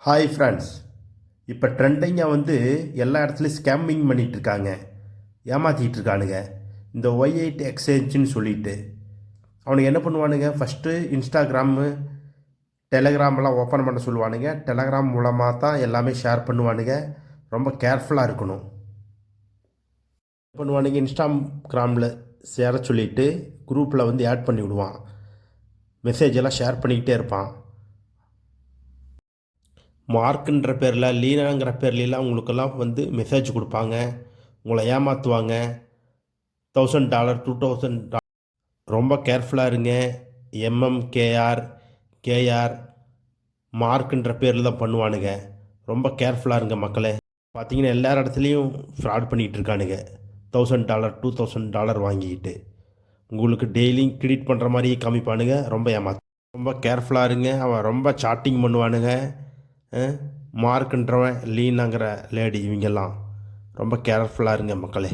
Hi friends. இப்போ ட்ரெண்டிங்காக எல்லா இடத்துலையும் ஸ்கேமிங் பண்ணிகிட்ருக்காங்க, ஏமாற்றிக்கிட்டு இருக்கானுங்க. இந்த ஒய்8 எக்ஸ்சேஞ்சுன்னு சொல்லிட்டு அவனுக்கு என்ன பண்ணுவானுங்க, ஃபஸ்ட்டு இன்ஸ்டாகிராமு டெலகிராமெல்லாம் ஓப்பன் பண்ண சொல்லுவானுங்க. டெலகிராம் மூலமாக தான் எல்லாமே ஷேர் பண்ணுவானுங்க. ரொம்ப கேர்ஃபுல்லாக இருக்கணும். பண்ணுவானுங்க, இன்ஸ்டாகிராமில் சேர சொல்லிவிட்டு குரூப்பில் ஆட் பண்ணி விடுவான். மெசேஜ் எல்லாம் ஷேர் பண்ணிக்கிட்டே இருப்பான். மார்க்குன்ற பேரில் லீனாங்கிற பேர்லாம் உங்களுக்கெல்லாம் மெசேஜ் கொடுப்பாங்க, உங்களை ஏமாற்றுவாங்க. $1000 $2000. ரொம்ப கேர்ஃபுல்லாக இருங்க. எம்எம்கேஆர் கேஆர் மார்க்குன்ற பேரில் தான் பண்ணுவானுங்க. ரொம்ப கேர்ஃபுல்லாக இருங்க மக்களே. பார்த்தீங்கன்னா எல்லா இடத்துலையும் ஃப்ராட் பண்ணிகிட்டு இருக்கானுங்க. $1000 $2000 வாங்கிக்கிட்டு உங்களுக்கு டெய்லியும் கிரெடிட் பண்ணுற மாதிரியே காமிப்பானுங்க. ரொம்ப கேர்ஃபுல்லாக இருங்க. அவன் ரொம்ப சாட்டிங் பண்ணுவானுங்க. மார்க்குன்றவன் லீனாங்கிற லேடி இவங்கெல்லாம் ரொம்ப கேர்ஃபுல்லாக இருங்க மக்களே.